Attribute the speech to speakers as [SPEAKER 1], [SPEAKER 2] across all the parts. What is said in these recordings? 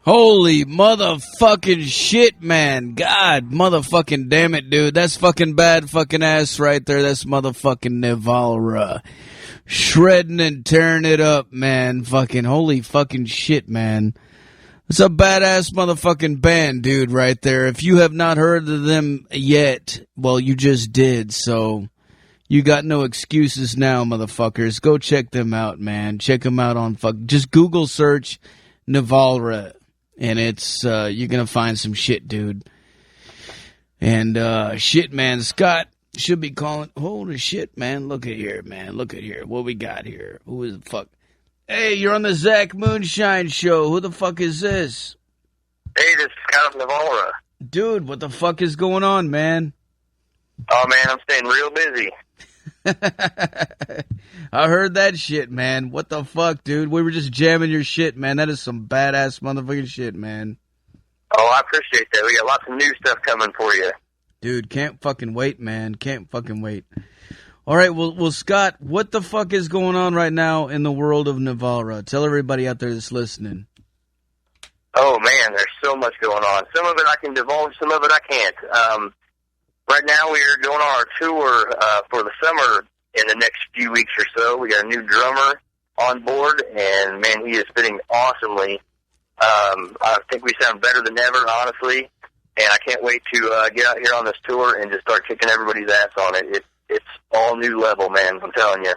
[SPEAKER 1] Holy motherfucking shit, man. God motherfucking damn it, dude. That's fucking bad fucking ass right there. That's motherfucking Nevalra. Shredding and tearing it up, man. Fucking holy fucking shit, man. It's a badass motherfucking band, dude, right there. If you have not heard of them yet, well, you just did, so you got no excuses now, motherfuckers. Go check them out, man. Check them out on just Google search Nevalra. And it's, you're gonna find some shit, dude. And, shit, man, Scott should be calling, holy shit, man, look at here, man, look at here, what we got here, who is the fuck? Hey, you're on the Zach Moonshine Show, who the fuck is this?
[SPEAKER 2] Hey, this is Scott of Nevalra.
[SPEAKER 1] Dude, what the fuck is going on, man?
[SPEAKER 2] Oh, man, I'm staying real busy.
[SPEAKER 1] I heard that shit, man. What the fuck, dude? We were just jamming your shit, man. That is some badass motherfucking shit, man.
[SPEAKER 2] Oh, I appreciate that. We got lots of new stuff coming for you.
[SPEAKER 1] Dude, can't fucking wait, man. Can't fucking wait. All right, well, Scott, what the fuck is going on right now in the world of Nevalra? Tell everybody out there that's listening.
[SPEAKER 2] Oh, man, there's so much going on. Some of it I can divulge, some of it I can't. Right now we're going on our tour for the summer in the next few weeks or so. We got a new drummer on board, and, man, he is fitting awesomely. I think we sound better than ever, honestly, and I can't wait to get out here on this tour and just start kicking everybody's ass on it. It's all new level, man, I'm telling you.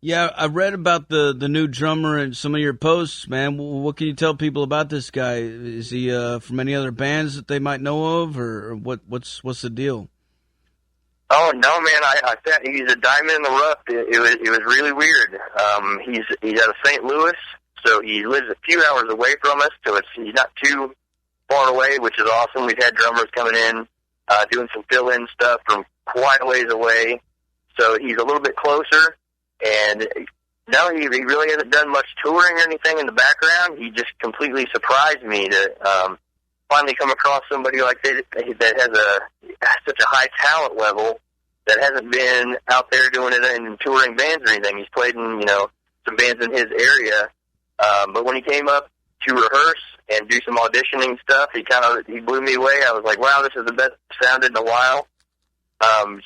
[SPEAKER 1] Yeah, I read about the new drummer and some of your posts, man. What can you tell people about this guy? Is he from any other bands that they might know of, or what's the deal?
[SPEAKER 2] Oh no, man! I thought he's a diamond in the rough. It was really weird. He's out of St. Louis, so he lives a few hours away from us. So he's not too far away, which is awesome. We've had drummers coming in, doing some fill-in stuff from quite a ways away. So he's a little bit closer. And no, he really hasn't done much touring or anything in the background. He just completely surprised me to finally come across somebody like that has such a high talent level that hasn't been out there doing it in touring bands or anything. He's played in, some bands in his area. But when he came up to rehearse and do some auditioning stuff, he blew me away. I was like, wow, this is the best it sounded in a while.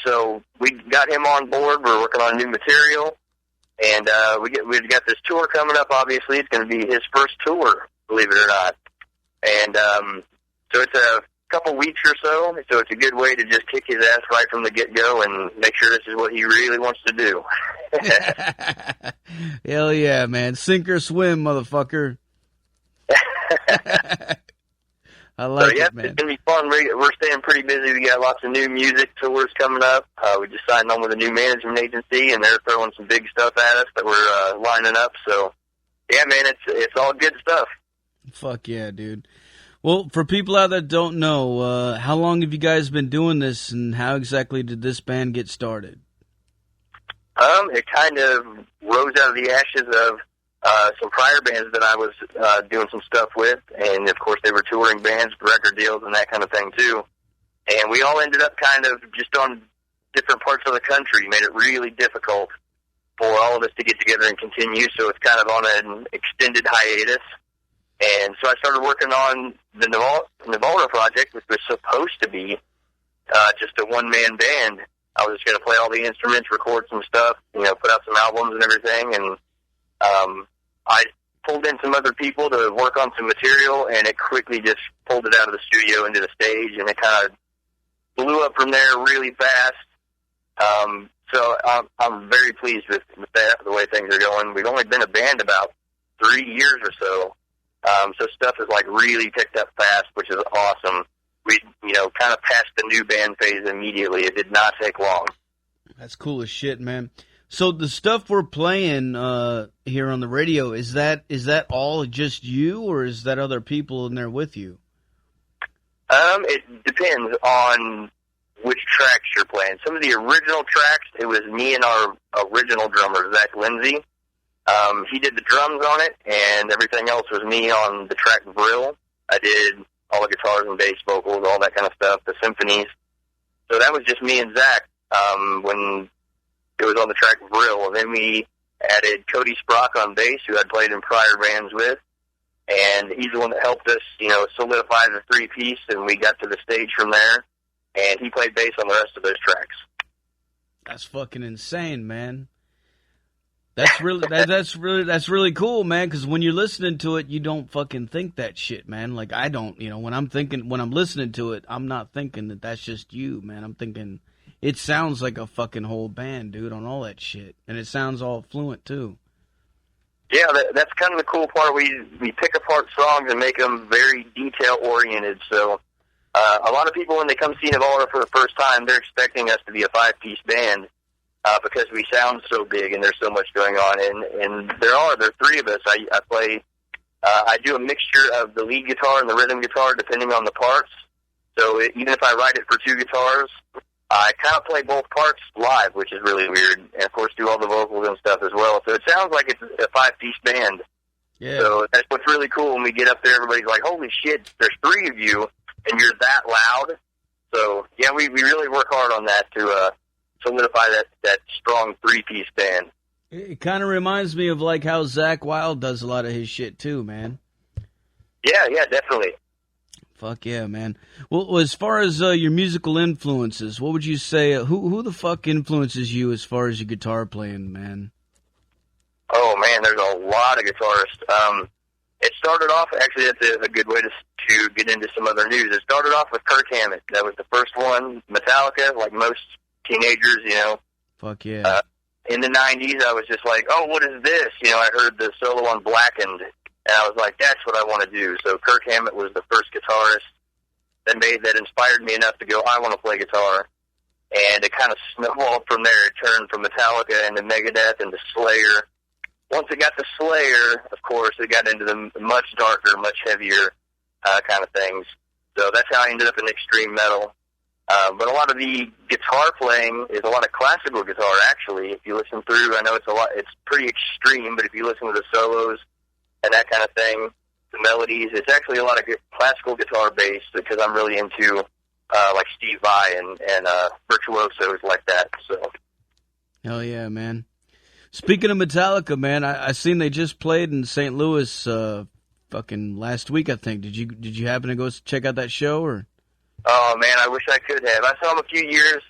[SPEAKER 2] So we got him on board. We're working on new material. And we've got this tour coming up, obviously. It's going to be his first tour, believe it or not. And so it's a couple weeks or so it's a good way to just kick his ass right from the get-go and make sure this is what he really wants to do.
[SPEAKER 1] Hell yeah, man. Sink or swim, motherfucker. I like it, man.
[SPEAKER 2] It's going to be fun. We're staying pretty busy. We got lots of new music tours coming up. We just signed on with a new management agency, and they're throwing some big stuff at us that we're lining up. So, yeah, man, it's all good stuff.
[SPEAKER 1] Fuck yeah, dude. Well, for people out there that don't know, how long have you guys been doing this, and how exactly did this band get started?
[SPEAKER 2] It kind of rose out of the ashes of some prior bands that I was doing some stuff with, and of course they were touring bands, record deals, and that kind of thing too. And we all ended up kind of just on different parts of the country, made it really difficult for all of us to get together and continue, so it's kind of on an extended hiatus. And so I started working on the Nevalra project, which was supposed to be just a one-man band. I was just going to play all the instruments, record some stuff, put out some albums and everything, and I pulled in some other people to work on some material, and it quickly just pulled it out of the studio into the stage, and it kind of blew up from there really fast. So I'm very pleased with that, the way things are going. We've only been a band about 3 years or so, so stuff is like really picked up fast, which is awesome. We, kind of passed the new band phase immediately. It did not take long.
[SPEAKER 1] That's cool as shit, man. So the stuff we're playing here on the radio, is that all just you, or is that other people in there with you?
[SPEAKER 2] It depends on which tracks you're playing. Some of the original tracks, it was me and our original drummer, Zach Lindsay. He did the drums on it, and everything else was me on the track Brill. I did all the guitars and bass vocals, all that kind of stuff, the symphonies. So that was just me and Zach when it was on the track Brill. And then we added Cody Sprock on bass, who I'd played in prior bands with. and he's the one that helped us, solidify the three-piece, and we got to the stage from there, and he played bass on the rest of those tracks.
[SPEAKER 1] That's fucking insane, man. That's really cool, man, because when you're listening to it, you don't fucking think that shit, man. Like, I don't, when I'm listening to it, I'm not thinking that that's just you, man. I'm thinking it sounds like a fucking whole band, dude, on all that shit. And it sounds all fluent, too.
[SPEAKER 2] Yeah, that's kind of the cool part. We pick apart songs and make them very detail-oriented, so a lot of people, when they come see Nevalra for the first time, they're expecting us to be a five-piece band. Because we sound so big and there's so much going on, and there are three of us. I play, I do a mixture of the lead guitar and the rhythm guitar depending on the parts. So even if I write it for two guitars, I kind of play both parts live, which is really weird, and of course do all the vocals and stuff as well. So it sounds like it's a five-piece band. Yeah. So that's what's really cool. When we get up there, everybody's like, "Holy shit, there's three of you, and you're that loud." So yeah, we really work hard on that to solidify that strong three-piece band.
[SPEAKER 1] It kind of reminds me of like how Zach Wild does a lot of his shit too, man.
[SPEAKER 2] Yeah, definitely.
[SPEAKER 1] Fuck yeah, man. Well, as far as your musical influences, what would you say? Who the fuck influences you as far as your guitar playing, man?
[SPEAKER 2] Oh man, there's a lot of guitarists. It started off, actually, that's a good way to get into some other news. It started off with Kirk Hammett. That was the first one. Metallica, like most teenagers,
[SPEAKER 1] Fuck yeah.
[SPEAKER 2] In the 90s, I was just like, oh, what is this? I heard the solo on Blackened, and I was like, that's what I want to do. So Kirk Hammett was the first guitarist that inspired me enough to go, I want to play guitar. And it kind of snowballed from there. It turned from Metallica into Megadeth into Slayer. Once it got to Slayer, of course, it got into the much darker, much heavier kind of things. So that's how I ended up in extreme metal. But a lot of the guitar playing is a lot of classical guitar, actually. If you listen through, I know it's pretty extreme, but if you listen to the solos and that kind of thing, the melodies, it's actually a lot of classical guitar bass because I'm really into, like Steve Vai and virtuosos like that, so.
[SPEAKER 1] Hell yeah, man. Speaking of Metallica, man, I seen they just played in St. Louis, fucking last week, I think. Did you happen to go check out that show, or?
[SPEAKER 2] Oh, man, I wish I could have. I saw them a few years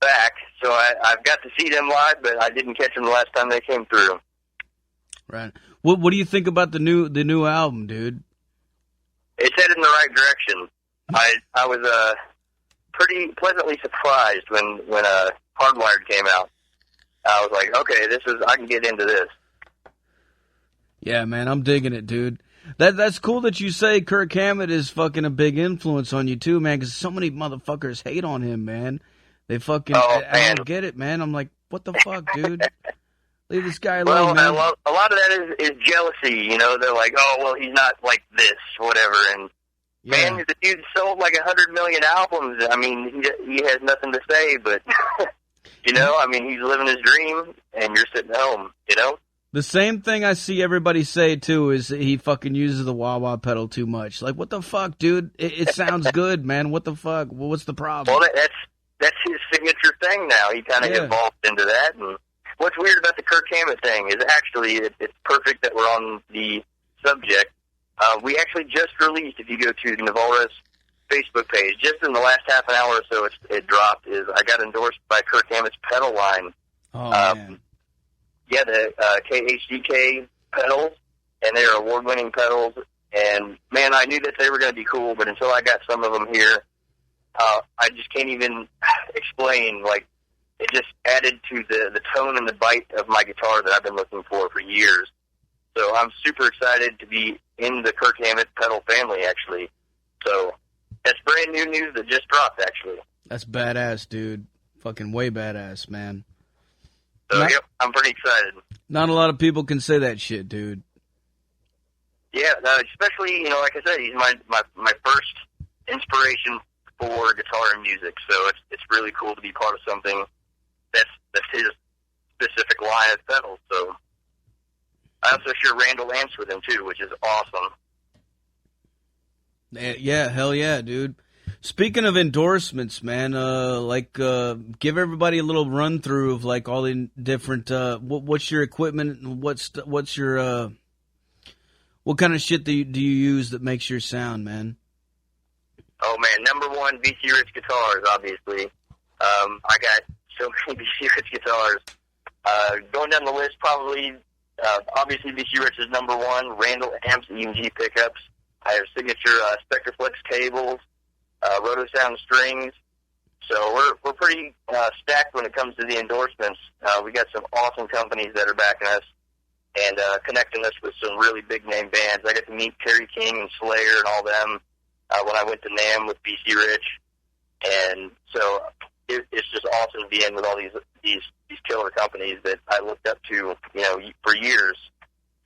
[SPEAKER 2] back, so I've got to see them live, but I didn't catch them the last time they came through.
[SPEAKER 1] Right. What do you think about the new album, dude?
[SPEAKER 2] It's headed in the right direction. I was pretty pleasantly surprised when Hardwired came out. I was like, okay, I can get into this.
[SPEAKER 1] Yeah, man, I'm digging it, dude. That's cool that you say Kirk Hammett is fucking a big influence on you too, man, because so many motherfuckers hate on him, man. They fucking, I don't get it, man. I'm like, what the fuck, dude? Leave this guy alone, man.
[SPEAKER 2] Well, a lot of that is jealousy, They're like, oh, well, he's not like this, whatever, and man, the dude sold like 100 million albums. I mean, he has nothing to say, but, I mean, he's living his dream, and you're sitting at home,
[SPEAKER 1] The same thing I see everybody say, too, is that he fucking uses the wah-wah pedal too much. Like, what the fuck, dude? It sounds good, man. What the fuck? Well, what's the problem?
[SPEAKER 2] Well, that's his signature thing now. He kind of evolved into that. And what's weird about the Kirk Hammett thing is actually it's perfect that we're on the subject. We actually just released, if you go to Nevalra's Facebook page, just in the last half an hour or so it dropped, I got endorsed by Kirk Hammett's pedal line.
[SPEAKER 1] Oh, man.
[SPEAKER 2] Yeah, the KHDK pedals, and they are award-winning pedals. And, man, I knew that they were going to be cool, but until I got some of them here, I just can't even explain. Like, it just added to the tone and the bite of my guitar that I've been looking for years. So I'm super excited to be in the Kirk Hammett pedal family, actually. So that's brand new news that just dropped, actually.
[SPEAKER 1] That's badass, dude. Fucking way badass, man.
[SPEAKER 2] So, yep, I'm pretty excited.
[SPEAKER 1] Not a lot of people can say that shit, dude.
[SPEAKER 2] Yeah, especially, like I said, he's my first inspiration for guitar and music, so it's really cool to be part of something that's his specific line of pedals. So I also share Randall amps with him, too, which is awesome.
[SPEAKER 1] Yeah, hell yeah, dude. Speaking of endorsements, man, give everybody a little run through of like all the different. What's your equipment? What's your What kind of shit do you use that makes your sound, man?
[SPEAKER 2] Oh, man, number one, BC Rich guitars, obviously. I got so many BC Rich guitars. Going down the list, probably, obviously BC Rich is number one. Randall amps, EMG pickups. I have signature Spectraflex cables, Rotosound strings. So we're pretty stacked when it comes to the endorsements. We got some awesome companies that are backing us and connecting us with some really big name bands. I got to meet Kerry King and Slayer and all them when I went to NAMM with BC Rich, and so it's just awesome to be in with all these killer companies that I looked up to, for years.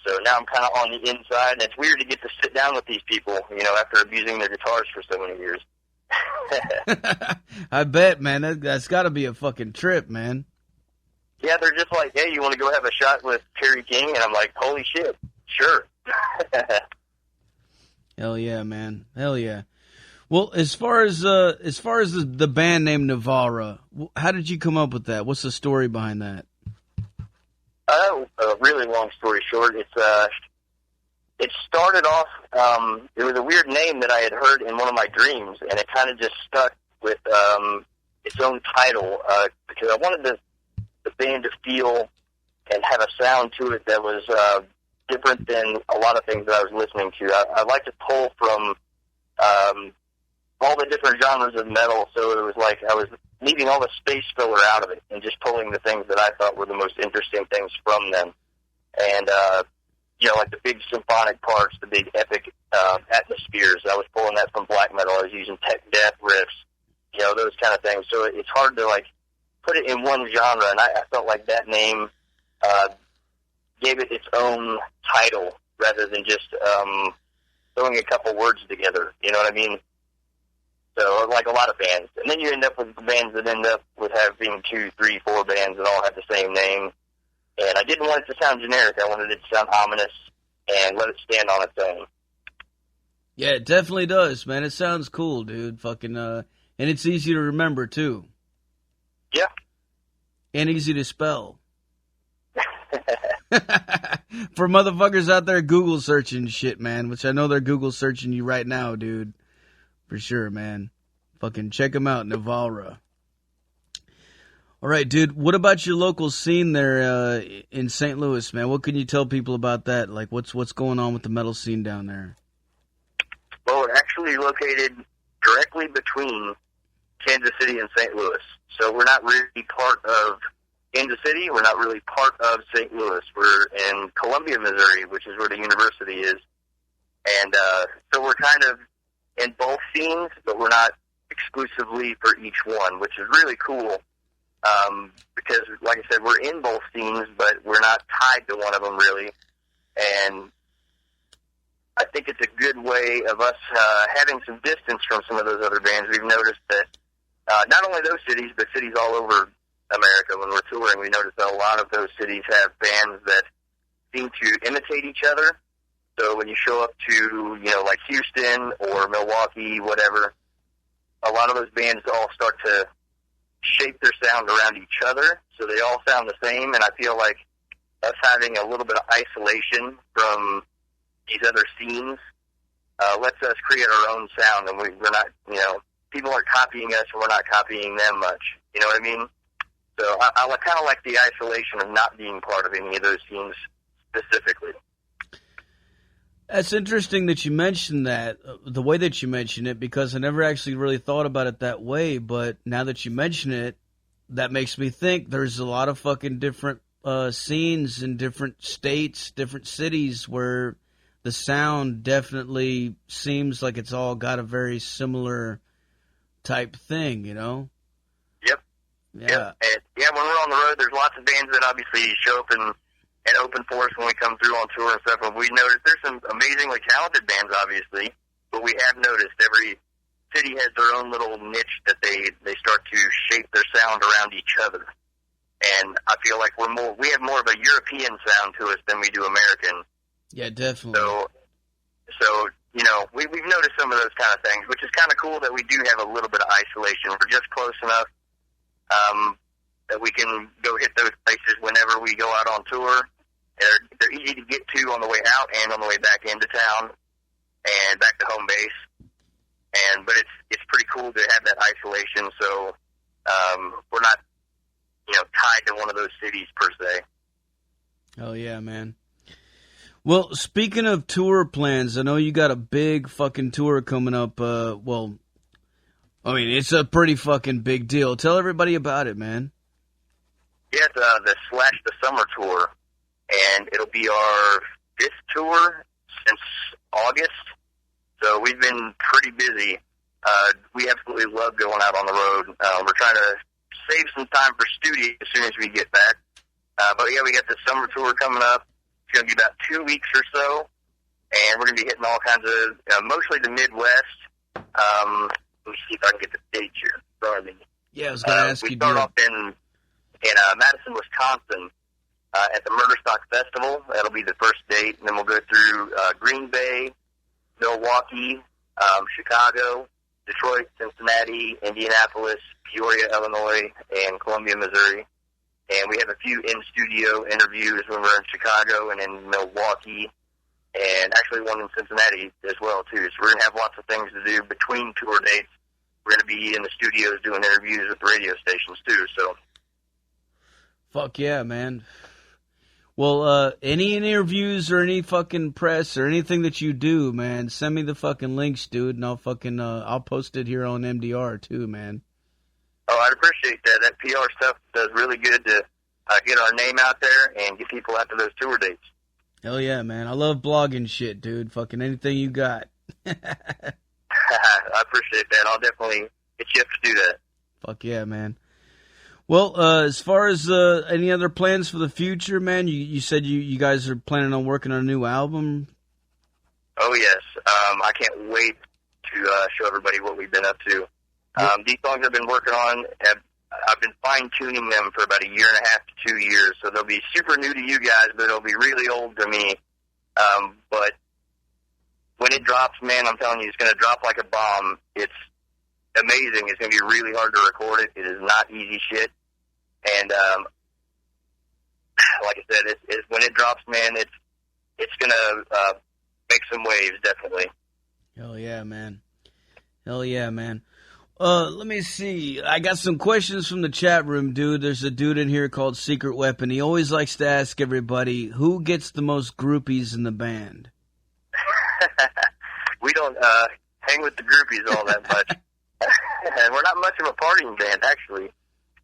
[SPEAKER 2] So now I'm kind of on the inside, and it's weird to get to sit down with these people, after abusing their guitars for so many years.
[SPEAKER 1] I bet, man. That's got to be a fucking trip, man.
[SPEAKER 2] Yeah, they're just like, hey, you want to go have a shot with Kerry King? And I'm like, holy shit, sure.
[SPEAKER 1] Hell yeah, man. Hell yeah. Well, as far as the band name Nevalra, how did you come up with that? What's the story behind that?
[SPEAKER 2] A really long story short, it started off, it was a weird name that I had heard in one of my dreams, and it kind of just stuck with its own title, because I wanted the band to feel and have a sound to it that was different than a lot of things that I was listening to. I like to pull from all the different genres of metal, so it was like I was leaving all the space filler out of it and just pulling the things that I thought were the most interesting things from them. And, like the big symphonic parts, the big epic atmospheres, I was pulling that from black metal. I was using tech death riffs, those kind of things. So it's hard to, put it in one genre, and I felt like that name gave it its own title rather than just throwing a couple words together. You know what I mean? So, like a lot of bands. And then you end up with bands that end up with having 2, 3, 4 bands that all have the same name. And I didn't want it to sound generic. I wanted it to sound ominous and let it stand on its own.
[SPEAKER 1] Yeah, it definitely does, man. It sounds cool, dude. Fucking, and it's easy to remember, too.
[SPEAKER 2] Yeah.
[SPEAKER 1] And easy to spell. For motherfuckers out there Google searching shit, man, which I know they're Google searching you right now, dude. For sure, man. Fucking check them out, Nevalra. All right, dude, what about your local scene there in St. Louis, man? What can you tell people about that? Like, what's going on with the metal scene down there?
[SPEAKER 2] Well, we're actually located directly between Kansas City and St. Louis. So we're not really part of Kansas City. We're not really part of St. Louis. We're in Columbia, Missouri, which is where the university is. And so we're kind of in both scenes, but we're not exclusively for each one, which is really cool. Because, like I said, we're in both scenes, but we're not tied to one of them, really. And I think it's a good way of us having some distance from some of those other bands. We've noticed that not only those cities, but cities all over America, when we're touring, we notice that a lot of those cities have bands that seem to imitate each other. So when you show up to, like Houston or Milwaukee, whatever, a lot of those bands all start to shape their sound around each other, so they all sound the same, and I feel like us having a little bit of isolation from these other scenes lets us create our own sound, and we're not, people aren't copying us, and we're not copying them much, you know what I mean? So I kind of like the isolation of not being part of any of those scenes specifically.
[SPEAKER 1] That's interesting that you mentioned that, the way that you mentioned it, because I never actually really thought about it that way, but now that you mention it, that makes me think there's a lot of fucking different scenes in different states, different cities, where the sound definitely seems like it's all got a very similar type thing,
[SPEAKER 2] Yep.
[SPEAKER 1] Yeah.
[SPEAKER 2] Yep. And, when we're on the road, there's lots of bands that obviously show up and open for us when we come through on tour and stuff. And we noticed there's some amazingly talented bands, obviously, but we have noticed every city has their own little niche that they start to shape their sound around each other. And I feel like we have more of a European sound to us than we do American.
[SPEAKER 1] Yeah, definitely.
[SPEAKER 2] So we've noticed some of those kind of things, which is kind of cool that we do have a little bit of isolation. We're just close enough that we can go hit those places whenever we go out on tour, They're easy to get to on the way out and on the way back into town and back to home base. But it's pretty cool to have that isolation. So we're not tied to one of those cities per se.
[SPEAKER 1] Oh yeah, man. Well, speaking of tour plans, I know you got a big fucking tour coming up. It's a pretty fucking big deal. Tell everybody about it, man.
[SPEAKER 2] Yeah, it's the the Summer Tour, and it'll be our 5th tour since August. So we've been pretty busy. We absolutely love going out on the road. We're trying to save some time for studio as soon as we get back. But yeah, we got the Summer Tour coming up. It's going to be about 2 weeks or so, and we're going to be hitting all kinds of, mostly the Midwest. Let me see if I can get the dates here. Sorry.
[SPEAKER 1] Yeah, I was going to ask you.
[SPEAKER 2] We start off in Madison, Wisconsin, at the Murder Stock Festival. That'll be the first date, and then we'll go through Green Bay, Milwaukee, Chicago, Detroit, Cincinnati, Indianapolis, Peoria, Illinois, and Columbia, Missouri. And we have a few in-studio interviews when we're in Chicago and in Milwaukee, and actually one in Cincinnati as well, too. So we're going to have lots of things to do between tour dates. We're going to be in the studios doing interviews with radio stations, too. So,
[SPEAKER 1] fuck yeah, man. Well, any interviews or any fucking press or anything that you do, man, send me the fucking links, dude, and I'll post it here on MDR, too, man.
[SPEAKER 2] Oh, I'd appreciate that. That PR stuff does really good to get our name out there and get people out to those tour dates.
[SPEAKER 1] Hell yeah, man. I love blogging shit, dude. Fucking anything you got.
[SPEAKER 2] I appreciate that. I'll definitely get you up to do that.
[SPEAKER 1] Fuck yeah, man. Well, as far as any other plans for the future, man, you said you guys are planning on working on a new album?
[SPEAKER 2] Oh, yes. I can't wait to show everybody what we've been up to. These songs I've been working on, I've been fine-tuning them for about 1.5 years to 2 years, so they'll be super new to you guys, but it'll be really old to me. But when it drops, man, I'm telling you, it's going to drop like a bomb. It's amazing. It's going to be really hard to record it. It is not easy shit. And like I said, when it drops, man, it's going to make some waves, definitely.
[SPEAKER 1] Hell yeah, man. Hell yeah, man. Let me see. I got some questions from the chat room, dude. There's a dude in here called Secret Weapon. He always likes to ask everybody, who gets the most groupies in the band?
[SPEAKER 2] We don't hang with the groupies all that much. And we're not much of a partying band, actually.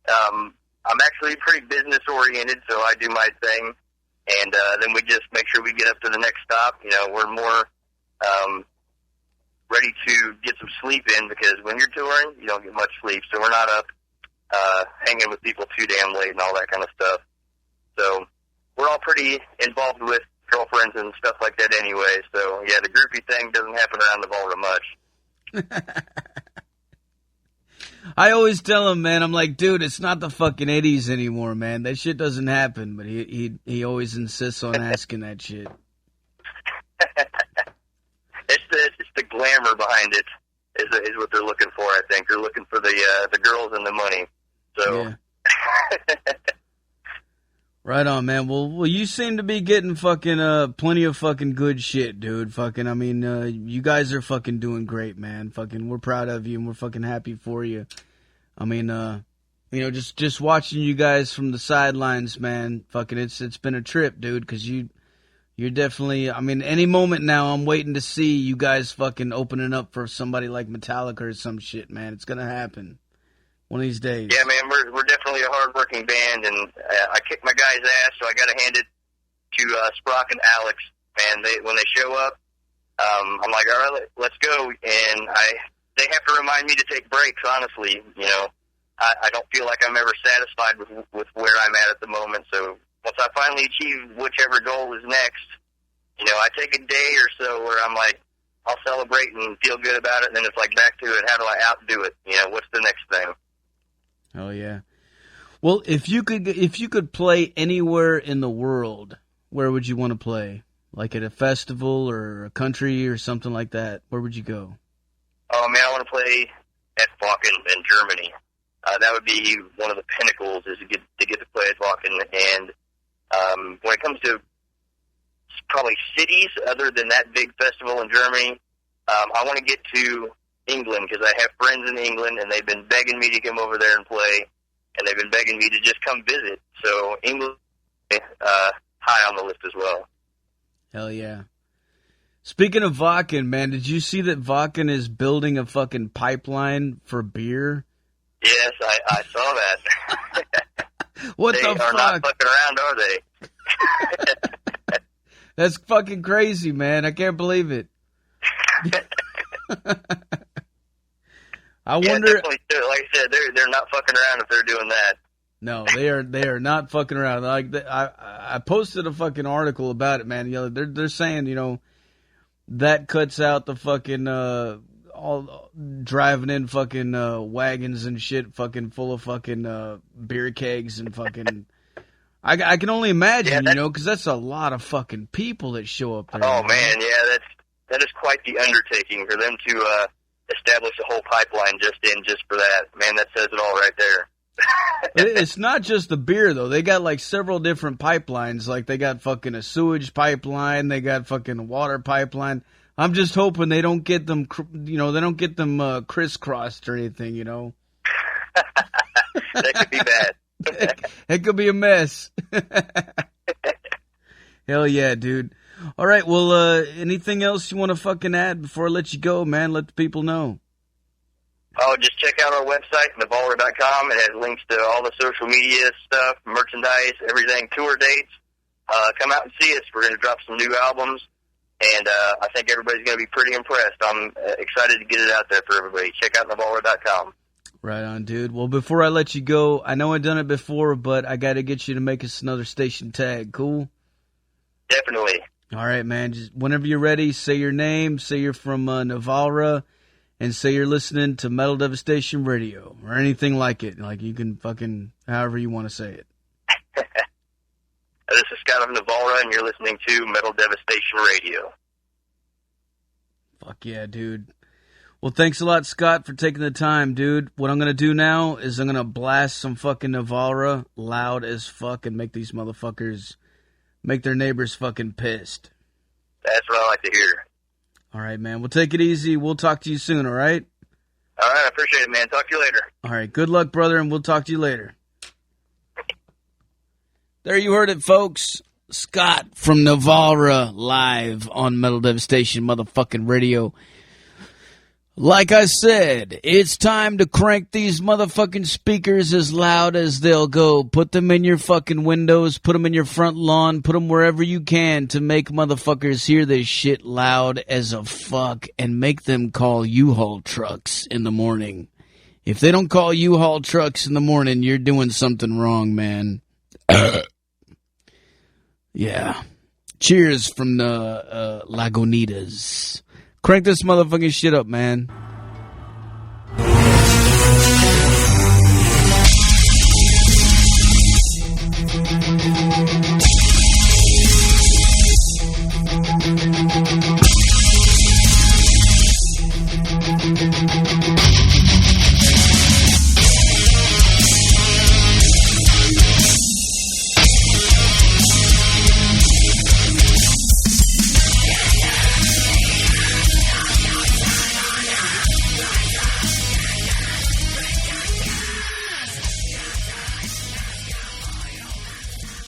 [SPEAKER 2] I'm actually pretty business-oriented, so I do my thing. And then we just make sure we get up to the next stop. We're more ready to get some sleep in, because when you're touring, you don't get much sleep. So we're not up hanging with people too damn late and all that kind of stuff. So we're all pretty involved with girlfriends and stuff like that anyway. So, yeah, the groupie thing doesn't happen around Nevalra much.
[SPEAKER 1] I always tell him, man, I'm like, dude, it's not the fucking 80s anymore, man. That shit doesn't happen. But he always insists on asking that shit.
[SPEAKER 2] It's the glamour behind it is what they're looking for, I think. They're looking for the girls and the money. So. Yeah.
[SPEAKER 1] Right on, man. Well, you seem to be getting fucking plenty of fucking good shit, dude. Fucking, I mean, you guys are fucking doing great, man. Fucking, we're proud of you and we're fucking happy for you. I mean, just watching you guys from the sidelines, man. Fucking, it's been a trip, dude. Because you're definitely. I mean, any moment now, I'm waiting to see you guys fucking opening up for somebody like Metallica or some shit, man. It's gonna happen. One of these days.
[SPEAKER 2] Yeah, man, we're definitely a hard-working band, and I kick my guys' ass, so I got to hand it to Sprock and Alex. Man, when they show up, I'm like, all right, let's go. And they have to remind me to take breaks, honestly. I don't feel like I'm ever satisfied with where I'm at the moment. So once I finally achieve whichever goal is next, I take a day or so where I'm like, I'll celebrate and feel good about it, and then it's like back to it. How do I outdo it? What's the next thing?
[SPEAKER 1] Oh yeah. Well, if you could play anywhere in the world, where would you want to play? Like at a festival or a country or something like that? Where would you go? Oh
[SPEAKER 2] man, I want to play at Wacken in Germany. That would be one of the pinnacles, is to get to play at Wacken. And when it comes to probably cities other than that big festival in Germany. I want to get to England because I have friends in England, and they've been begging me to come over there and play, and they've been begging me to just come visit. So England, high on the list as well.
[SPEAKER 1] Hell yeah. Speaking of Wacken, man, did you see that Wacken is building a fucking pipeline for beer?
[SPEAKER 2] Yes, I saw that.
[SPEAKER 1] What
[SPEAKER 2] they
[SPEAKER 1] the
[SPEAKER 2] are
[SPEAKER 1] fuck?
[SPEAKER 2] not fucking around, are they?
[SPEAKER 1] That's fucking crazy, man. I can't believe it. I wonder.
[SPEAKER 2] Definitely, like I said, they're not fucking around if they're doing that.
[SPEAKER 1] No, they are not fucking around. Like I posted a fucking article about it, man. You know, they're saying, you know, that cuts out the fucking all driving in fucking wagons and shit, fucking full of fucking beer kegs and fucking. I can only imagine, you know, because that's a lot of fucking people that show up there.
[SPEAKER 2] Oh man, yeah, that is quite the undertaking for them to establish a whole pipeline just for that. Man, that says it all right there.
[SPEAKER 1] It's not just the beer, though. They got, like, several different pipelines. Like, they got fucking a sewage pipeline. They got fucking a water pipeline. I'm just hoping they don't get them, you know, crisscrossed or anything, you know.
[SPEAKER 2] That could be bad.
[SPEAKER 1] It could be a mess. Hell yeah, dude. All right, well, anything else you want to fucking add before I let you go, man? Let the people know.
[SPEAKER 2] Oh, just check out our website, Nevalra.com. It has links to all the social media stuff, merchandise, everything, tour dates. Come out and see us. We're going to drop some new albums, and I think everybody's going to be pretty impressed. I'm excited to get it out there for everybody. Check out Nevalra.com.
[SPEAKER 1] Right on, dude. Well, before I let you go, I know I've done it before, but I got to get you to make us another station tag. Cool?
[SPEAKER 2] Definitely.
[SPEAKER 1] All right, man. Just whenever you're ready, say your name, say you're from Nevalra, and say you're listening to Metal Devastation Radio or anything like it. Like, you can fucking, however you want to say it.
[SPEAKER 2] This is Scott of Nevalra, and you're listening to Metal Devastation Radio.
[SPEAKER 1] Fuck yeah, dude. Well, thanks a lot, Scott, for taking the time, dude. What I'm going to do now is I'm going to blast some fucking Nevalra loud as fuck and make these motherfuckers, make their neighbors fucking pissed.
[SPEAKER 2] That's what I like to hear.
[SPEAKER 1] All right, man. We'll take it easy. We'll talk to you soon, all right?
[SPEAKER 2] All right, I appreciate it, man. Talk to you later.
[SPEAKER 1] All right, good luck, brother, and we'll talk to you later. There you heard it, folks. Scott from Nevalra live on Metal Devastation motherfucking radio. Like I said, it's time to crank these motherfucking speakers as loud as they'll go. Put them in your fucking windows, put them in your front lawn, put them wherever you can to make motherfuckers hear this shit loud as a fuck and make them call U-Haul trucks in the morning. If they don't call U-Haul trucks in the morning, you're doing something wrong, man. Yeah. Cheers from the Lagunitas. Crank this motherfucking shit up, man.